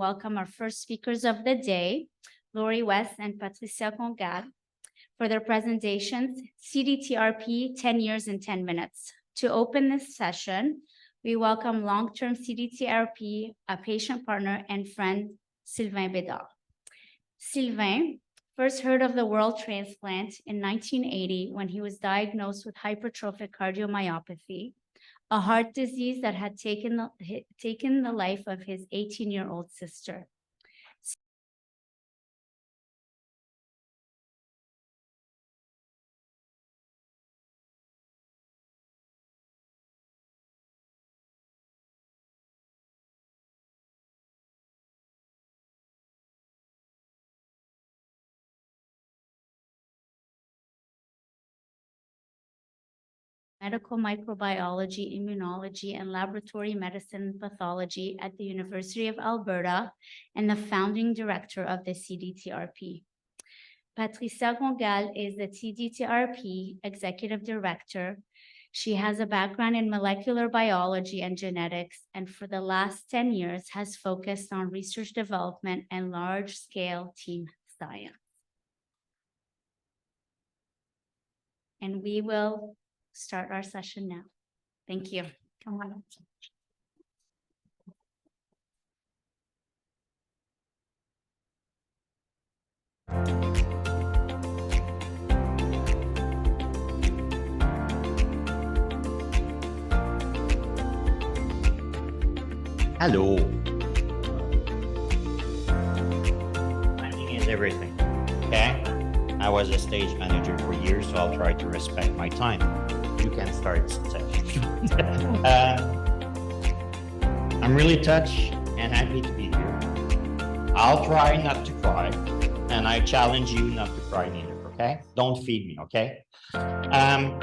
welcome our first speakers of the day, Lori West and Patricia Gongal, for their presentations, CDTRP 10 Years in 10 Minutes. To open this session, we welcome long-term CDTRP, a patient partner and friend, Sylvain Bédard. Sylvain first heard of the world transplant in 1980 when he was diagnosed with hypertrophic cardiomyopathy, a heart disease that had taken the life of his 18-year-old sister. Medical microbiology, immunology, and laboratory medicine and pathology at the University of Alberta, and the founding director of the CDTRP. Patricia Gongal is the CDTRP executive director. She has a background in molecular biology and genetics, and for the last 10 years has focused on research development and large-scale team science. And we will start our session now. Thank you. Come on. Hello. Timing is everything, okay? I was a stage manager for years, so I'll try to respect my time. You can start session. I'm really touched and happy to be here. I'll try not to cry, and I challenge you not to cry neither, okay? Don't feed me, okay? I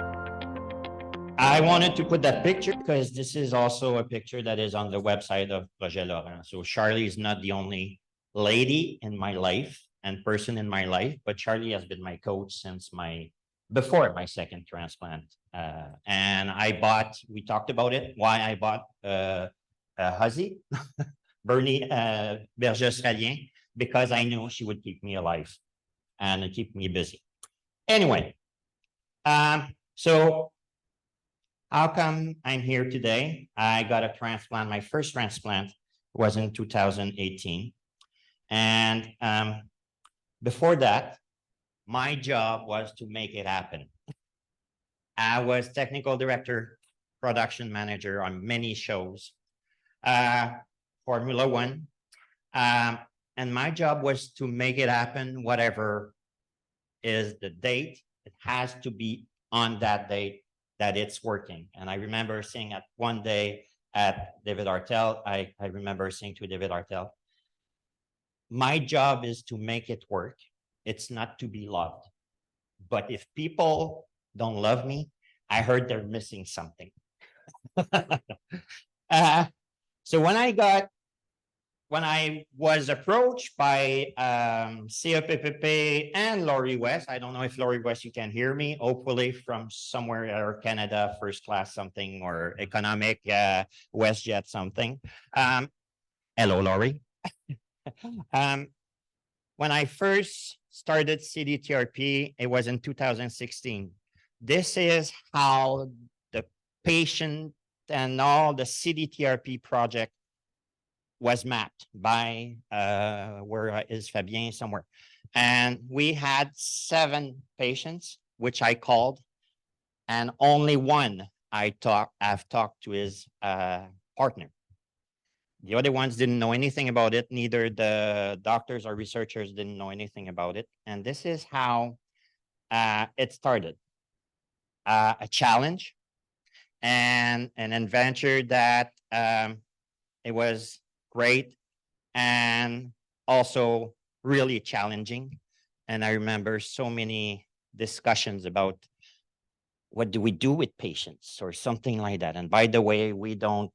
wanted to put that picture because this is also a picture that is on the website of Projet Laurent. So Charlie is not the only lady in my life and person in my life, but Charlie has been my coach since before my second transplant. And we talked about it, why I bought a Huzzy, Bernie Berger Australien, because I knew she would keep me alive and keep me busy. Anyway, so how come I'm here today? I got a transplant. My first transplant was in 2018. And before that, my job was to make it happen. I was technical director, production manager on many shows, Formula One. And my job was to make it happen, whatever is the date. It has to be on that date that it's working. And I remember saying at one day at David Artel, I remember saying to David Artel, my job is to make it work. It's not to be loved. But if people don't love me, I heard they're missing something. So when I was approached by CDTRP and Lori West, I don't know if Lori West, you can hear me, hopefully from somewhere or Canada, first class something, or economic WestJet something. Hello, Lori. When I first started CDTRP, it was in 2016. This is how the patient and all the CDTRP project was mapped by, where is Fabien, somewhere. And we had 7 patients, which I called, and only one I've talked to his partner. The other ones didn't know anything about it. Neither the doctors or researchers didn't know anything about it. And this is how it started. A challenge and an adventure that it was great and also really challenging. And I remember so many discussions about what do we do with patients or something like that. And by the way, we don't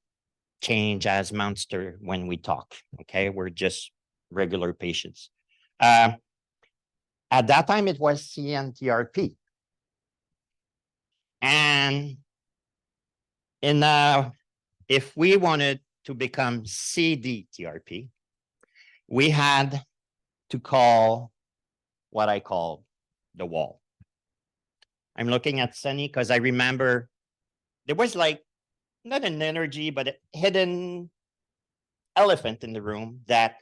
change as monster when we talk, okay? We're just regular patients. At that time, it was CNTRP. And if we wanted to become CDTRP, we had to call what I call the wall. I'm looking at Sunny because I remember there was like not an energy, but a hidden elephant in the room that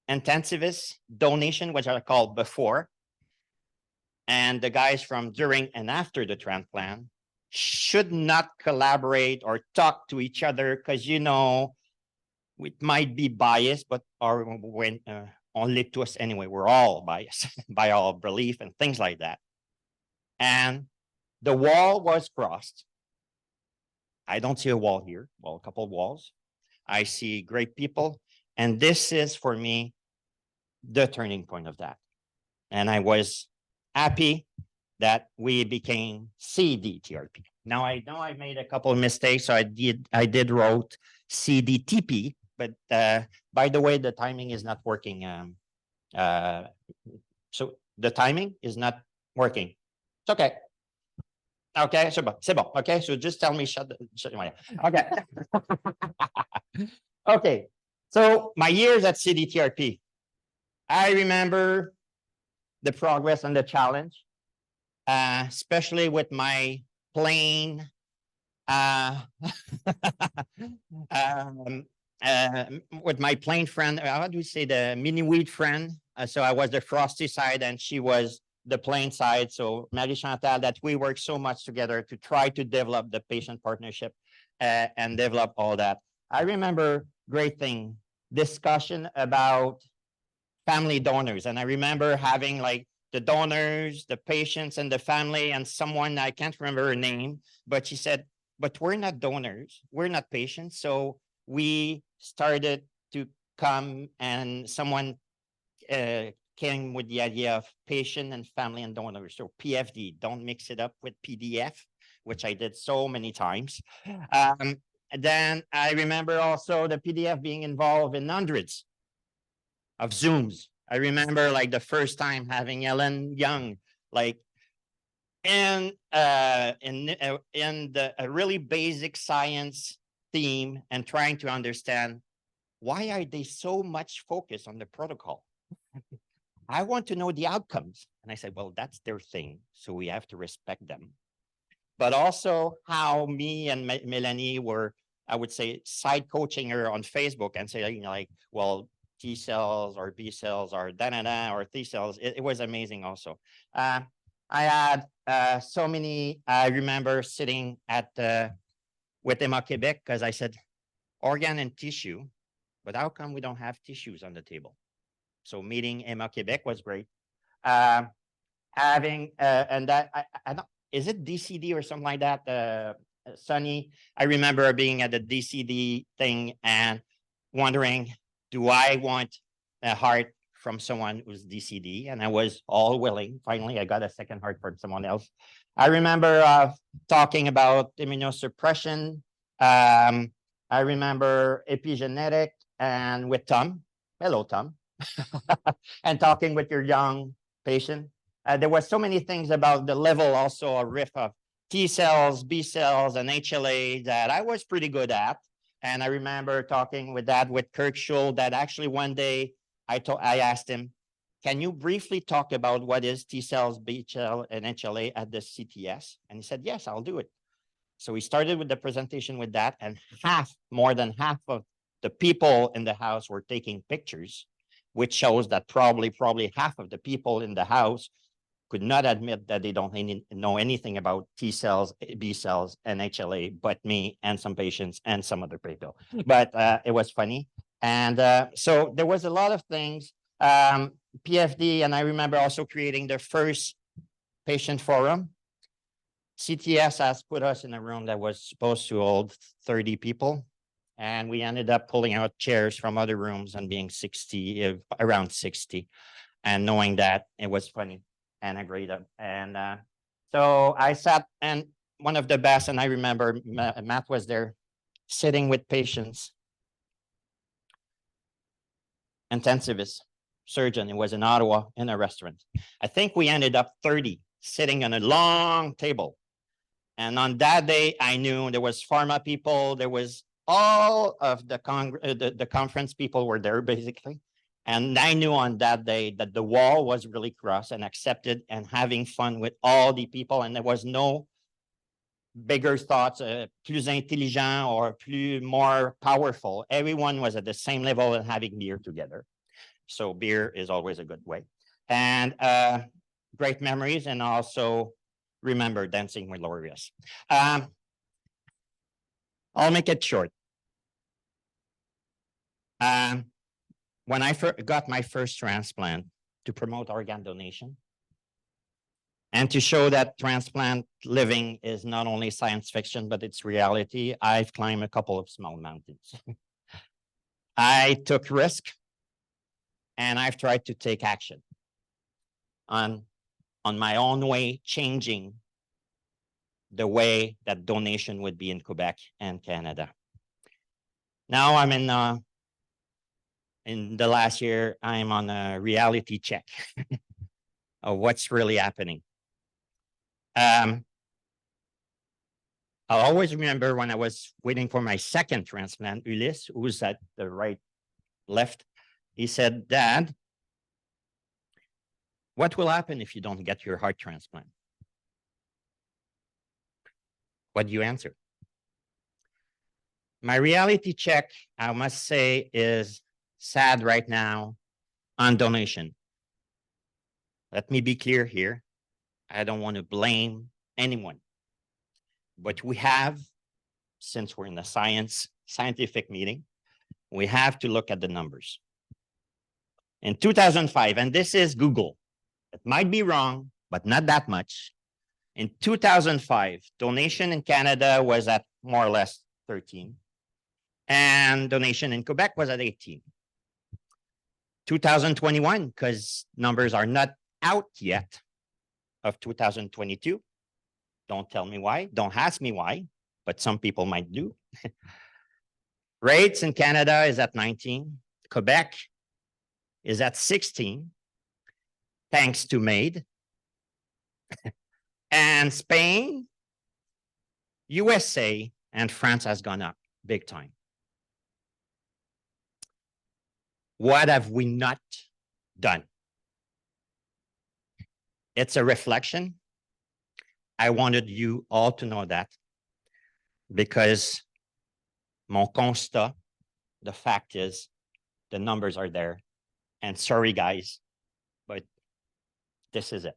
intensivist donation, which I called before, and the guys from during and after the transplant should not collaborate or talk to each other because, you know, it might be biased, but or when only to us anyway, we're all biased by our belief and things like that. And the wall was crossed. I don't see a wall here. Well, a couple of walls. I see great people. And this is for me, the turning point of that. And I was happy that we became CDTRP. Now I know I made a couple of mistakes. So I did wrote CDTP, but by the way, the timing is not working. So the timing is not working. It's okay. Okay, c'est bon. Okay, so just tell me shut okay. Okay, so my years at CDTRP, I remember the progress and the challenge, especially with my plane, with my plane friend, how do we say, the mini weed friend? So I was the frosty side and she was the plain side. So Marie Chantal, that we worked so much together to try to develop the patient partnership and develop all that. I remember great thing, discussion about family donors. And I remember having like the donors, the patients and the family and someone, I can't remember her name, but she said, but we're not donors, we're not patients. So we started to come and someone came with the idea of patient and family and donors. So PFD, don't mix it up with PDF, which I did so many times. Then I remember also the PDF being involved in hundreds of Zooms. I remember like the first time having Ellen Young, like in a really basic science theme and trying to understand why are they so much focused on the protocol? I want to know the outcomes. And I said, well, that's their thing. So we have to respect them. But also how me and Melanie were, I would say, side coaching her on Facebook and saying, you know, like, well, T cells or B cells or da-da-da or T cells. It was amazing also. I had so many, I remember sitting at with Emma Quebec because I said, organ and tissue, but how come we don't have tissues on the table? So meeting Emma Quebec was great. Having, and that, I don't, is it DCD or something like that? Sunny, I remember being at the DCD thing and wondering, do I want a heart from someone who's DCD? And I was all willing. Finally, I got a second heart from someone else. I remember talking about immunosuppression. I remember epigenetic and with Tom. Hello, Tom. And talking with your young patient. There were so many things about the level also a riff of T cells, B cells, and HLA that I was pretty good at. And I remember talking with that with Kirk Schul that actually one day I asked him, can you briefly talk about what is T cells, B cell, and HLA at the CTS? And he said, yes, I'll do it. So we started with the presentation with that, and more than half of the people in the house were taking pictures, which shows that probably half of the people in the house could not admit that they don't know anything about T cells, B cells, and HLA, but me and some patients and some other people. But it was funny. And so there was a lot of things, PFD, and I remember also creating the first patient forum. CTS has put us in a room that was supposed to hold 30 people. And we ended up pulling out chairs from other rooms and being around 60, and knowing that it was funny and agreed up. And so I sat, and one of the best, and I remember Matt was there sitting with patients, intensivist, surgeon. It was in Ottawa in a restaurant. I think we ended up 30 sitting on a long table. And on that day, I knew there was pharma people, there was all of the conference people were there basically. And I knew on that day that the wall was really crossed and accepted and having fun with all the people. And there was no bigger thoughts, plus intelligent or more powerful. Everyone was at the same level and having beer together. So beer is always a good way. And great memories, and also remember dancing with Laureus. I'll make it short. When I got my first transplant to promote organ donation and to show that transplant living is not only science fiction, but it's reality, I've climbed a couple of small mountains. I took risk and I've tried to take action on my own way, changing the way that donation would be in Quebec and Canada. Now I'm in the last year, I'm on a reality check of what's really happening. I always remember when I was waiting for my second transplant, Ulysse, who's at the left, he said, "Dad, what will happen if you don't get your heart transplant?" What do you answer? My reality check, I must say, is sad right now on donation. Let me be clear here. I don't want to blame anyone, but we have, since we're in a scientific meeting, we have to look at the numbers. In 2005, and this is Google, it might be wrong, but not that much. In 2005, donation in Canada was at more or less 13, and donation in Quebec was at 18. 2021, because numbers are not out yet, of 2022. Don't tell me why, don't ask me why, but some people might do. Rates in Canada is at 19. Quebec is at 16, thanks to MAID. And Spain, USA, and France has gone up big time. What have we not done? It's a reflection. I wanted you all to know that, because mon constat, the fact is, the numbers are there. And sorry, guys, but this is it.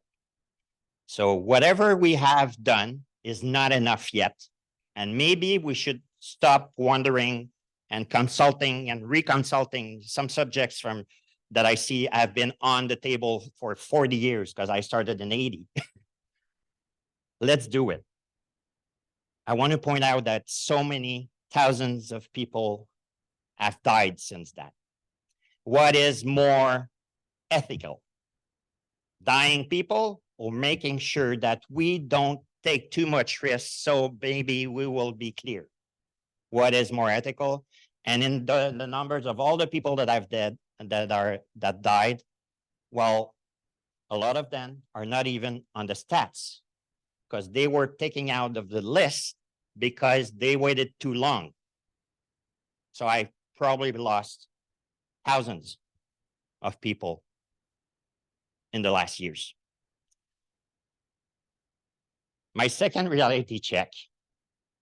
So whatever we have done is not enough yet. And maybe we should stop wondering and consulting and reconsulting some subjects that I see have been on the table for 40 years, because I started in 80. Let's do it. I want to point out that so many thousands of people have died since that. What is more ethical? Dying people, or making sure that we don't take too much risk, so maybe we will be clear? What is more ethical? And in the numbers of all the people that I've that died, well, a lot of them are not even on the stats, because they were taken out of the list because they waited too long. So I probably lost thousands of people in the last years. My second reality check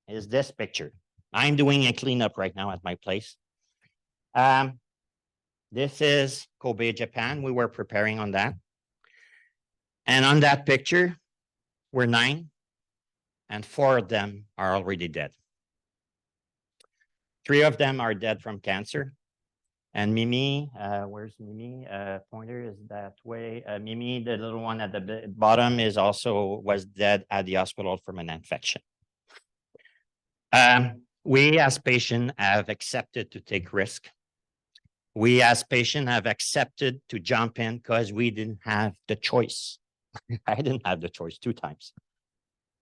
is this picture. I'm doing a cleanup right now at my place. This is Kobe, Japan. We were preparing on that. And on that picture, we're 9, and 4 of them are already dead. 3 of them are dead from cancer. And Mimi, where's Mimi? Pointer is that way. Mimi, the little one at the bottom, was dead at the hospital from an infection. We as patients have accepted to take risk. We as patients have accepted to jump in because we didn't have the choice. I didn't have the choice 2 times.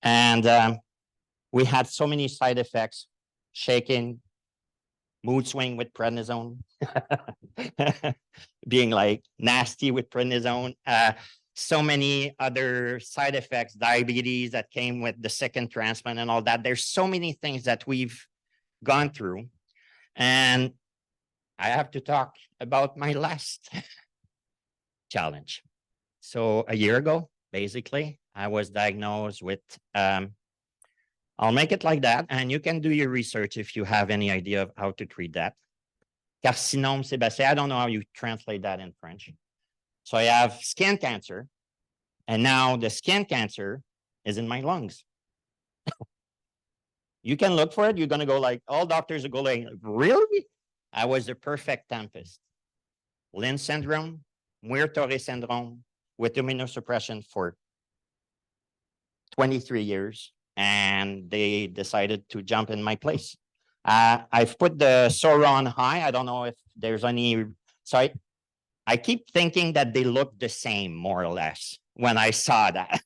And we had so many side effects: shaking, mood swing with prednisone, being like nasty with prednisone, so many other side effects, diabetes that came with the second transplant and all that. There's so many things that we've gone through. And I have to talk about my last challenge. So a year ago, basically, I was diagnosed with, I'll make it like that, and you can do your research if you have any idea of how to treat that. Carcinome sébacé, I don't know how you translate that in French. So I have skin cancer, and now the skin cancer is in my lungs. You can look for it. You're going to go like, all doctors are going, really? I was the perfect tempest. Lynn syndrome, Muir-Torre syndrome with immunosuppression for 23 years. And they decided to jump in my place. I've put the SORA on high. I don't know if there's any, so I keep thinking that they look the same, more or less, when I saw that.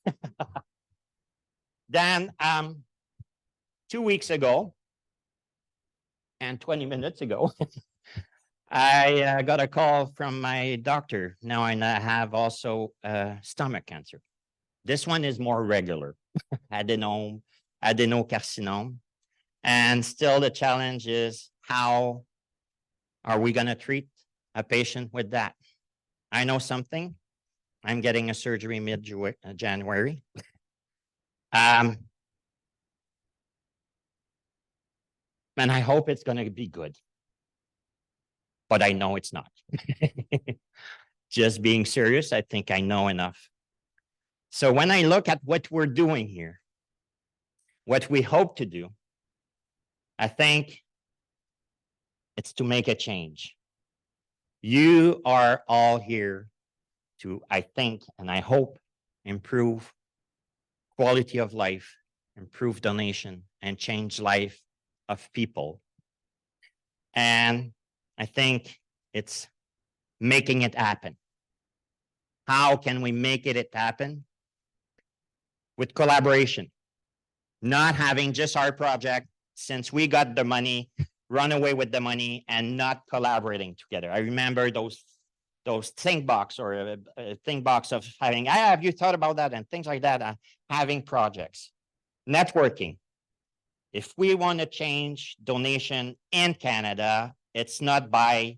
Then 2 weeks ago and 20 minutes ago, I got a call from my doctor. Now I have also stomach cancer. This one is more regular, adenocarcinome. And still the challenge is, how are we going to treat a patient with that? I know something. I'm getting a surgery mid-January. And I hope it's going to be good. But I know it's not. Just being serious, I think I know enough. So when I look at what we're doing here, what we hope to do, I think it's to make a change. You are all here to, I think, and I hope, improve quality of life, improve donation, and change life of people. And I think it's making it happen. How can we make it happen? With collaboration, not having just our project, since we got the money, run away with the money and not collaborating together. I remember those think box or think box of having, have you thought about that? And things like that, having projects, networking. If we want to change donation in Canada, it's not by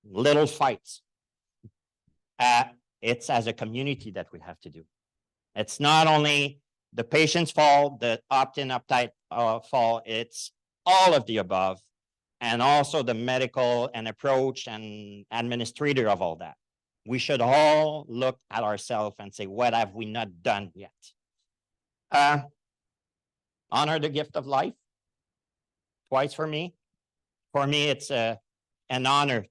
little fights. It's as a community that we have to do. It's not only the patient's fault, the opt-in, opt-out fault, it's all of the above, and also the medical and approach and administrator of all that. We should all look at ourselves and say, what have we not done yet? Honor the gift of life, twice for me. For me, it's an honor.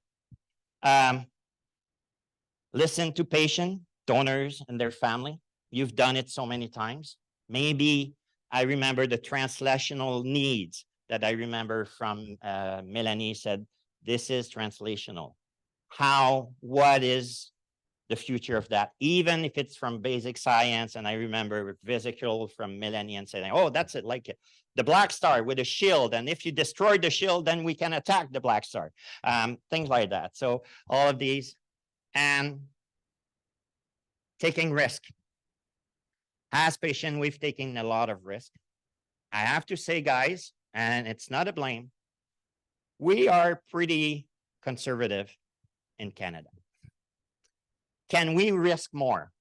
Listen to patient, donors, and their family. You've done it so many times. Maybe I remember the translational needs that I remember from Melanie said, this is translational. What is the future of that? Even if it's from basic science, and I remember vesicle from Melanie and saying, oh, that's it, like the black star with a shield. And if you destroy the shield, then we can attack the black star. Things like that. So all of these, and taking risk. As patient, we've taken a lot of risk. I have to say, guys, and it's not a blame, we are pretty conservative in Canada. Can we risk more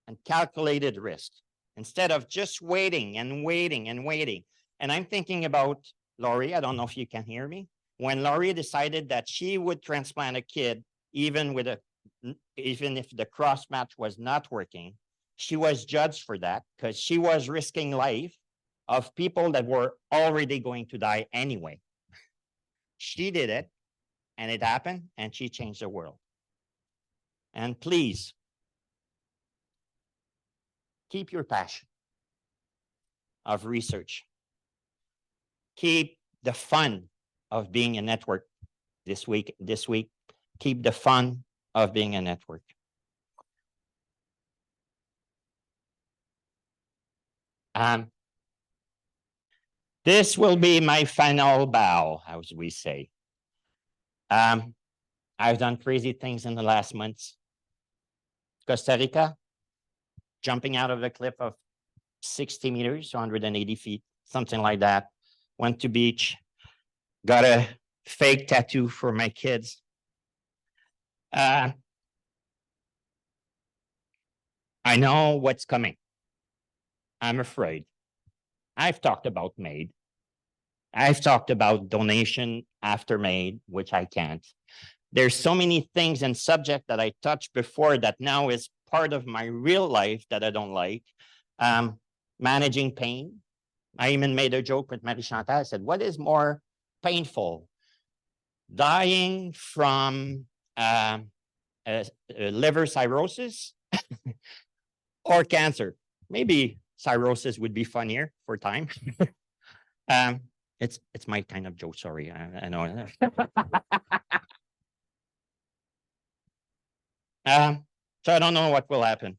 and calculated risk instead of just waiting and waiting and waiting? And I'm thinking about Laurie. I don't know if you can hear me. When Laurie decided that she would transplant a kid, even if the cross match was not working, she was judged for that because she was risking life of people that were already going to die anyway. She did it, and it happened, and she changed the world. And please, keep your passion of research. Keep the fun of being a network this week. Keep the fun of being a network. This will be my final bow, as we say. I've done crazy things in the last months. Costa Rica, jumping out of a cliff of 60 meters, 180 feet, something like that. Went to beach. Got a fake tattoo for my kids. I know what's coming. I'm afraid. I've talked about MAID. I've talked about donation after MAID, which I can't. There's so many things and subject that I touched before that now is part of my real life that I don't like. Managing pain. I even made a joke with Marie Chantal. I said, what is more painful? Dying from liver cirrhosis or cancer? Maybe cirrhosis would be funnier for time. It's my kind of joke. Sorry, I know. So I don't know what will happen,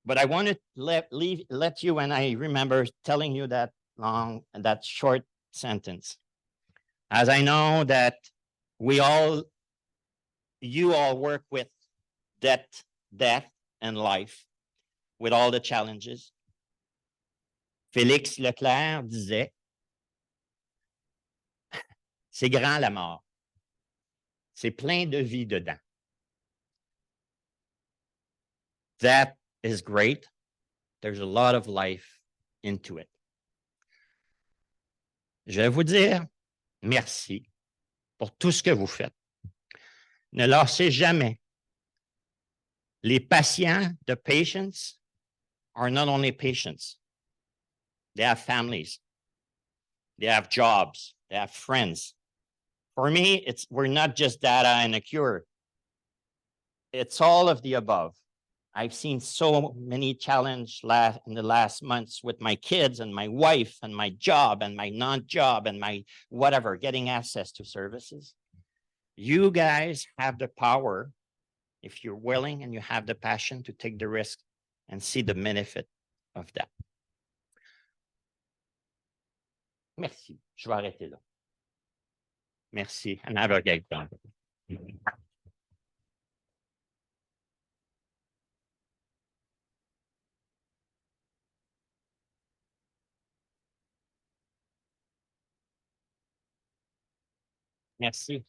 but I want to let you, and I remember telling you that short sentence, as I know that you all work with death, and life, with all the challenges. Félix Leclerc disait, c'est grand la mort. C'est plein de vie dedans. That is great. There's a lot of life into it. Je vais vous dire merci pour tout ce que vous faites. Ne lâchez jamais. Les patients, the patients, are not only patients. They have families. They have jobs. They have friends. For me, we're not just data and a cure. It's all of the above. I've seen so many challenges in the last months with my kids and my wife and my job and my non-job and my whatever, getting access to services. You guys have the power, if you're willing and you have the passion, to take the risk and see the benefit of that. Merci. Je vais arrêter là. Merci. And have a great day. Merci.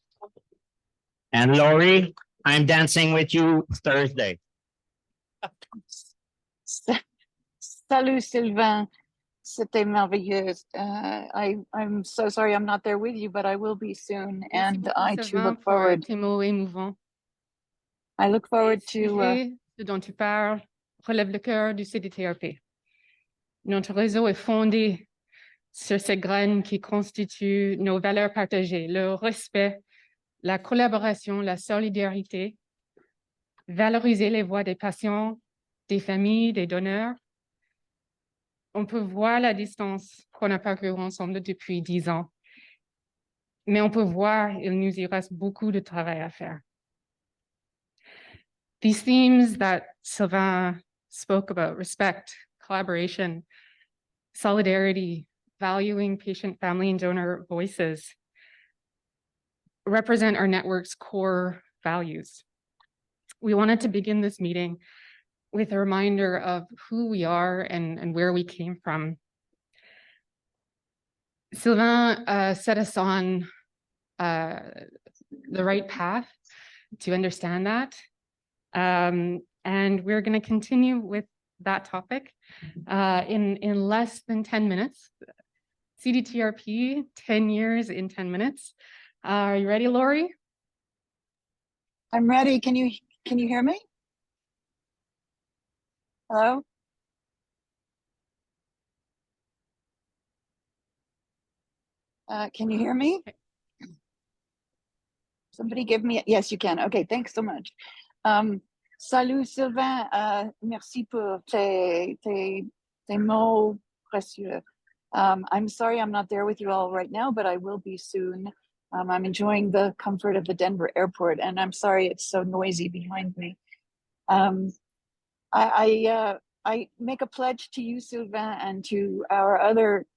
And Laurie, I'm dancing with you Thursday. Salut Sylvain, c'était merveilleux. I'm so sorry I'm not there with you, but I will be soon, and I too look forward. Tes mots émouvants. I look forward to. Ce dont tu parles relève le cœur du CDTRP. Notre réseau est fondé sur ces graines qui constituent nos valeurs partagées, le respect, la collaboration, la solidarité, valoriser les voix des patients, des familles, des donneurs. On peut voir la distance qu'on a parcourue ensemble depuis 10 ans, mais on peut voir qu'il nous y reste beaucoup de travail à faire. These themes that Sylvain spoke about, respect, collaboration, solidarity, valuing patient, family, and donor voices, represent our network's core values. We wanted to begin this meeting with a reminder of who we are and where we came from. Sylvain set us on the right path to understand that. And we're going to continue with that topic in less than 10 minutes. CDTRP, 10 years in 10 minutes. Are you ready, Laurie? I'm ready. Can you hear me? Hello? Can you hear me? Somebody give me, yes, you can. Okay, thanks so much. Salut Sylvain, merci pour tes mots précieux. I'm sorry I'm not there with you all right now, but I will be soon. I'm enjoying the comfort of the Denver airport, and I'm sorry it's so noisy behind me. I make a pledge to you, Sylvain, and to our other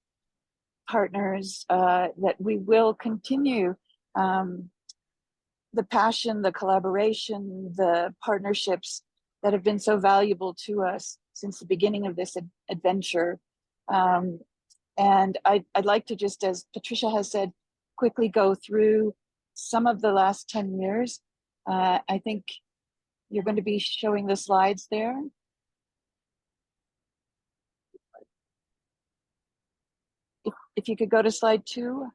partners that we will continue the passion, the collaboration, the partnerships that have been so valuable to us since the beginning of this adventure. And I'd like to just, as Patricia has said, quickly go through some of the last 10 years. I think you're going to be showing the slides there. If you could go to slide 2.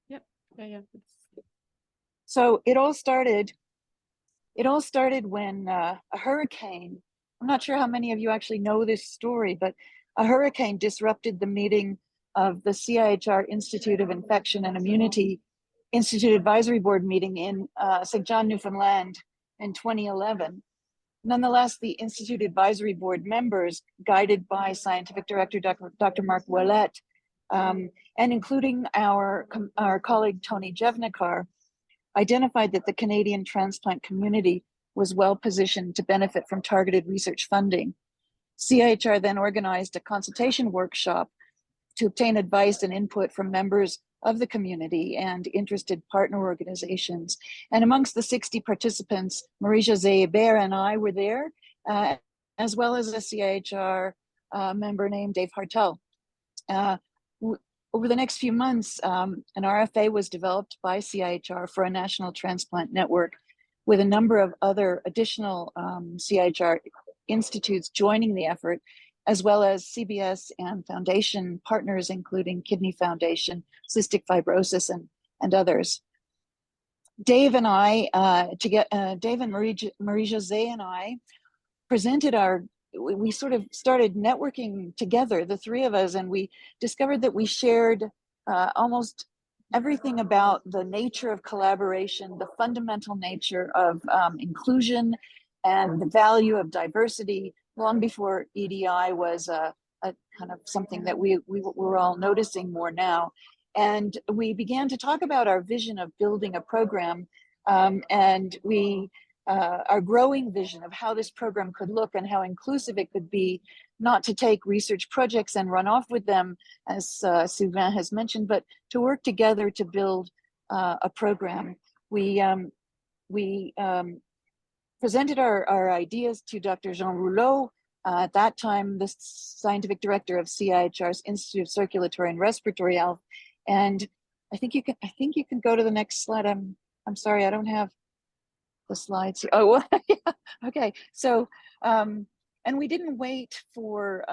Yeah. So it all started when a hurricane, I'm not sure how many of you actually know this story, but a hurricane disrupted the meeting of the CIHR Institute of Infection and Immunity Institute Advisory Board meeting in St. John, Newfoundland in 2011. Nonetheless, the Institute Advisory Board members, guided by Scientific Director Dr. Mark Ouellette, and including our colleague Tony Jevnikar, identified that the Canadian transplant community was well positioned to benefit from targeted research funding. CIHR then organized a consultation workshop to obtain advice and input from members of the community and interested partner organizations. And amongst the 60 participants, Marie-Josée Hébert and I were there, as well as a CIHR member named Dave Hartel. Over the next few months, an RFA was developed by CIHR for a national transplant network with a number of other additional CIHR institutes joining the effort, as well as CBS and foundation partners, including Kidney Foundation, Cystic Fibrosis, and others. Dave and Marie-Josée and I presented we sort of started networking together, the three of us, and we discovered that we shared almost everything about the nature of collaboration, the fundamental nature of inclusion, and the value of diversity long before EDI was a kind of something that we were all noticing more now. And we began to talk about our vision of building a program, and our growing vision of how this program could look and how inclusive it could be, not to take research projects and run off with them, as Sylvain has mentioned, but to work together to build a program. We presented our ideas to Dr. Jean Rouleau, at that time the scientific director of CIHR's Institute of Circulatory and Respiratory Health. And I think you can go to the next slide. I'm sorry, I don't have the slides here. Oh, well, yeah. Okay. So, and we didn't wait for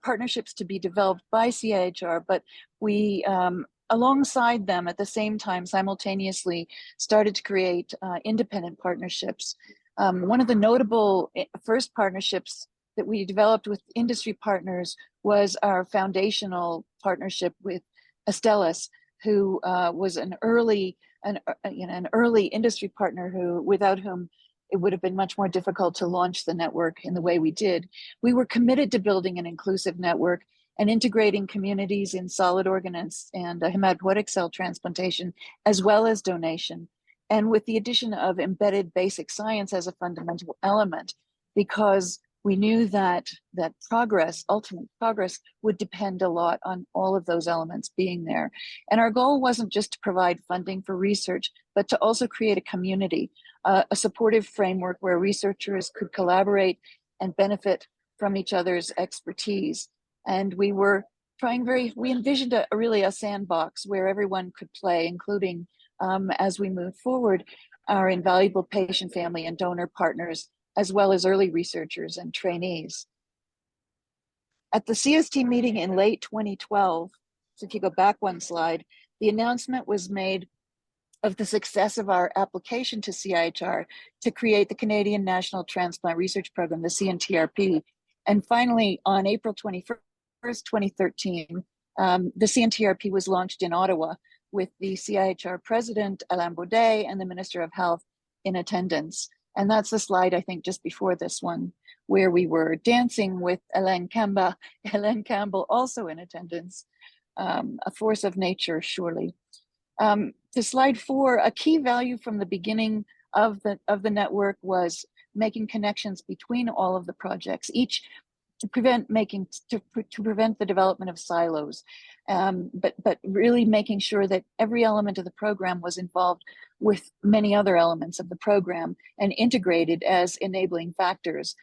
partnerships to be developed by CIHR, but we, alongside them at the same time, simultaneously started to create independent partnerships. One of the notable first partnerships that we developed with industry partners was our foundational partnership with Astellas, who was an early industry partner without whom it would have been much more difficult to launch the network in the way we did. We were committed to building an inclusive network and integrating communities in solid organ and hematopoietic cell transplantation, as well as donation, and with the addition of embedded basic science as a fundamental element, because we knew that ultimate progress would depend a lot on all of those elements being there. And our goal wasn't just to provide funding for research, but to also create a community, a supportive framework where researchers could collaborate and benefit from each other's expertise. And we were we envisioned really a sandbox where everyone could play, including, as we move forward, our invaluable patient, family, and donor partners, as well as early researchers and trainees. At the CST meeting in late 2012, so if you go back one slide, the announcement was made of the success of our application to CIHR to create the Canadian National Transplant Research Program, the CNTRP. And finally, on April 21st, 2013, the CNTRP was launched in Ottawa with the CIHR President, Alain Baudet, and the Minister of Health in attendance. And that's the slide, I think, just before this one, where we were dancing with Hélène Campbell also in attendance, a force of nature, surely. To slide 4, a key value from the beginning of the network was making connections between all of the projects. Each to prevent the development of silos, but really making sure that every element of the program was involved with many other elements of the program and integrated as enabling factors,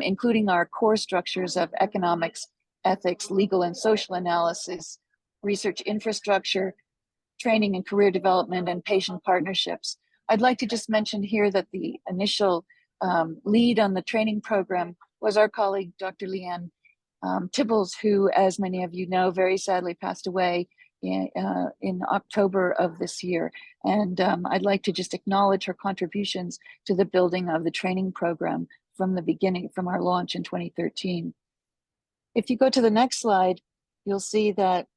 including our core structures of economics, ethics, legal and social analysis, research infrastructure, training and career development, and patient partnerships. I'd like to just mention here that the initial lead on the training program was our colleague, Dr. Leanne Tibbles, who, as many of you know, very sadly passed away in October of this year. And I'd like to just acknowledge her contributions to the building of the training program from the beginning, from our launch in 2013. If you go to the next slide, you'll see that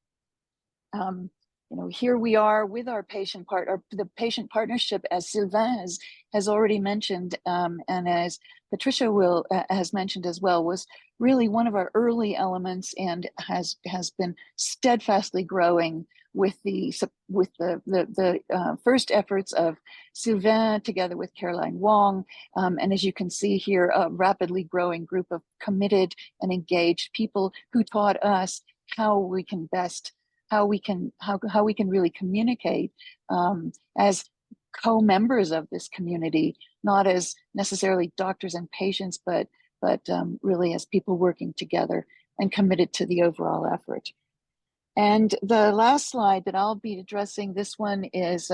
here we are with our the patient partnership, as Sylvain has already mentioned, and as Patricia has mentioned as well, was really one of our early elements and has been steadfastly growing with the first efforts of Sylvain together with Caroline Wong, and as you can see here, a rapidly growing group of committed and engaged people who taught us how we can really communicate as co-members of this community, not as necessarily doctors and patients, but really as people working together and committed to the overall effort. And the last slide that I'll be addressing, this one is,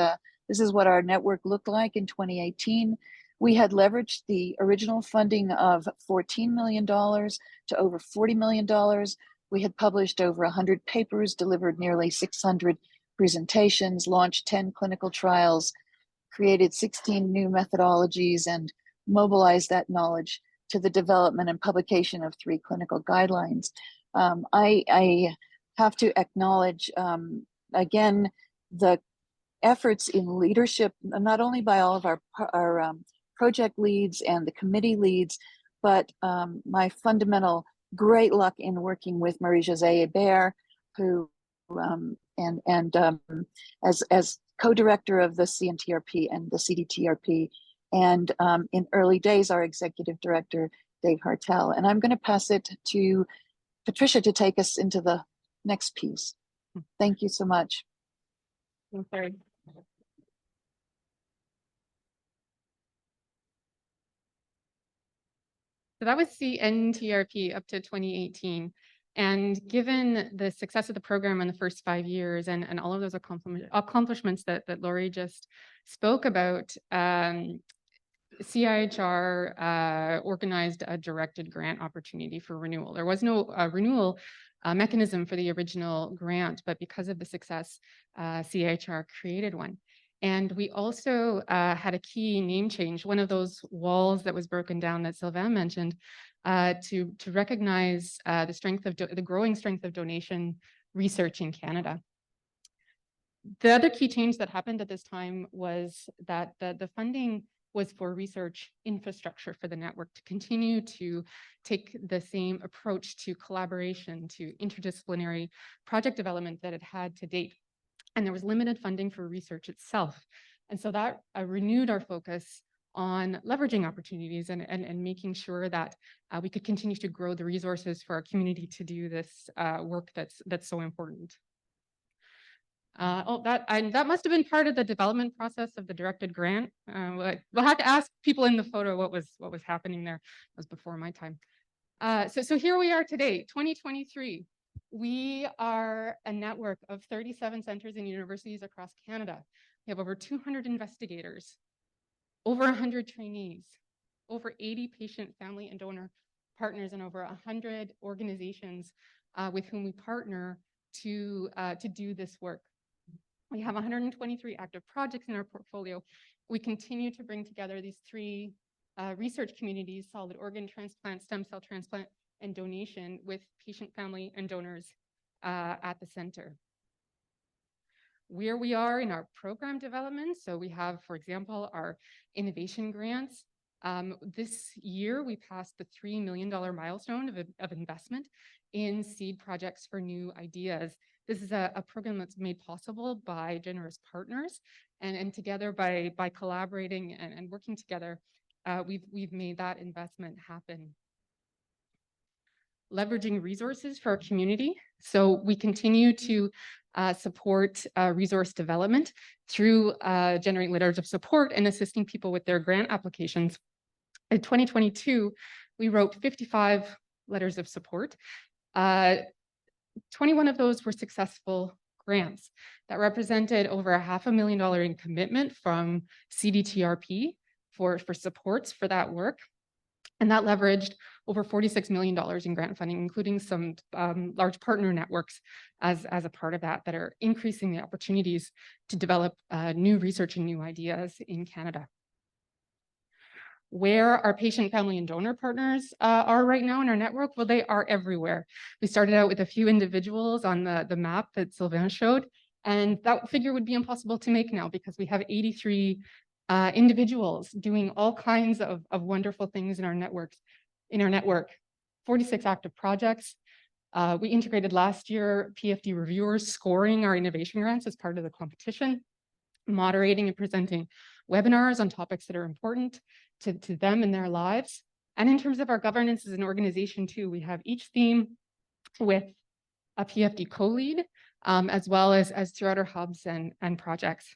this is what our network looked like in 2018. We had leveraged the original funding of $14 million to over $40 million. We had published over 100 papers, delivered nearly 600 presentations, launched 10 clinical trials, created 16 new methodologies, and mobilized that knowledge to the development and publication of 3 clinical guidelines. I have to acknowledge, again, the efforts in leadership, not only by all of our project leads and the committee leads, but my fundamental great luck in working with Marie-Josée Hébert, who as co-director of the CNTRP and the CDTRP, and in early days, our executive director, Dave Hartel. And I'm going to pass it to Patricia to take us into the next piece. Thank you so much. Okay. So that was CNTRP up to 2018. And given the success of the program in the first 5 years and all of those accomplishments that Laurie just spoke about, CIHR organized a directed grant opportunity for renewal. There was no renewal mechanism for the original grant, but because of the success, CIHR created one. And we also had a key name change, one of those walls that was broken down that Sylvain mentioned, to recognize the growing strength of donation research in Canada. The other key change that happened at this time was that the funding was for research infrastructure for the network to continue to take the same approach to collaboration, to interdisciplinary project development that it had to date. And there was limited funding for research itself. And so that renewed our focus on leveraging opportunities and making sure that we could continue to grow the resources for our community to do this work that's so important. That must have been part of the development process of the directed grant. We'll have to ask people in the photo what was happening there. That was before my time. So here we are today, 2023. We are a network of 37 centers and universities across Canada. We have over 200 investigators, over 100 trainees, over 80 patient, family, and donor partners, and over 100 organizations with whom we partner to do this work. We have 123 active projects in our portfolio. We continue to bring together these 3 research communities: solid organ transplant, stem cell transplant, and donation, with patient, family, and donors at the center. Where we are in our program development, so we have, for example, our innovation grants. This year, we passed the $3 million milestone of investment in seed projects for new ideas. This is a program that's made possible by generous partners, and together by collaborating and working together, we've made that investment happen. leveraging resources for our community. So we continue to support resource development through generating letters of support and assisting people with their grant applications. In 2022, we wrote 55 letters of support. 21 of those were successful grants that represented over $500,000 in commitment from CDTRP for supports for that work. And that leveraged over $46 million in grant funding, including some large partner networks as a part of that are increasing the opportunities to develop new research and new ideas in Canada. Where our patient, family, and donor partners are right now in our network, well, they are everywhere. We started out with a few individuals on the map that Sylvain showed, and that figure would be impossible to make now because we have 83 individuals doing all kinds of wonderful things in our networks. 46 active projects. We integrated last year PFD reviewers scoring our innovation grants as part of the competition, moderating and presenting webinars on topics that are important to them in their lives. And in terms of our governance as an organization too, we have each theme with a PFD co-lead, as well as throughout our hubs and projects.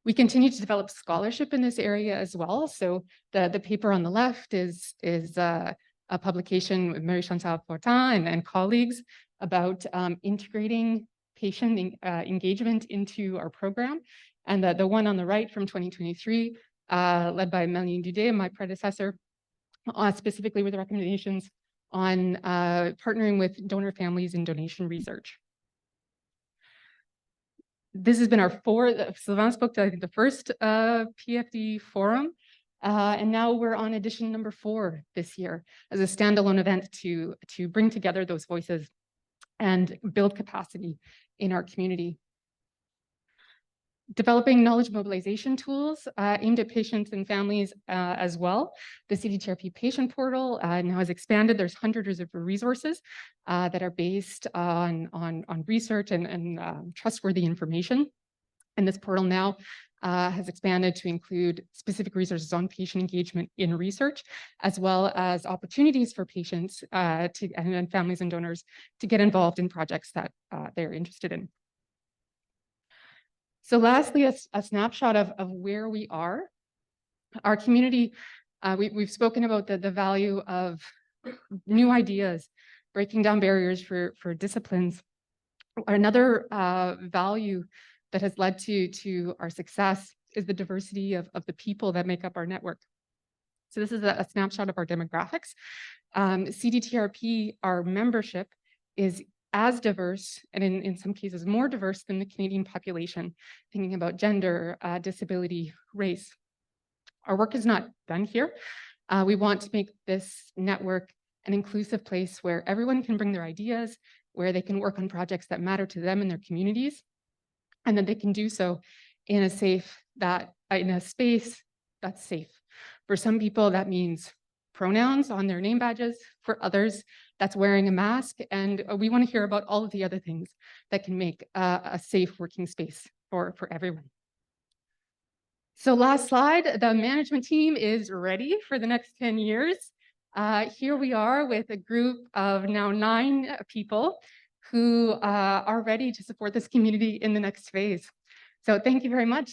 We continue to develop scholarship in this area as well. So the paper on the left is a publication with Marie-Chantal Fortin and colleagues about integrating patient engagement into our program. And the one on the right from 2023, led by Melanie Dudet, my predecessor, specifically with recommendations on partnering with donor families in donation research. This has been our fourth, Sylvain spoke to, I think, the first PFD forum, and now we're on edition number 4 this year as a standalone event to bring together those voices and build capacity in our community. Developing knowledge mobilization tools aimed at patients and families as well. The CDTRP patient portal now has expanded. There's hundreds of resources that are based on research and trustworthy information. And this portal now has expanded to include specific resources on patient engagement in research, as well as opportunities for patients and families and donors to get involved in projects that they're interested in. So lastly, a snapshot of where we are. Our community, we've spoken about the value of new ideas, breaking down barriers for disciplines. Another value that has led to our success is the diversity of the people that make up our network. So this is a snapshot of our demographics. CDTRP, our membership, is as diverse, and in some cases more diverse than the Canadian population, thinking about gender, disability, race. Our work is not done here. We want to make this network an inclusive place where everyone can bring their ideas, where they can work on projects that matter to them and their communities, and that they can do so in a space that's safe. For some people, that means pronouns on their name badges. For others, that's wearing a mask. And we want to hear about all of the other things that can make a safe working space for everyone. So last slide, the management team is ready for the next 10 years. Here we are with a group of now 9 people who are ready to support this community in the next phase. So thank you very much.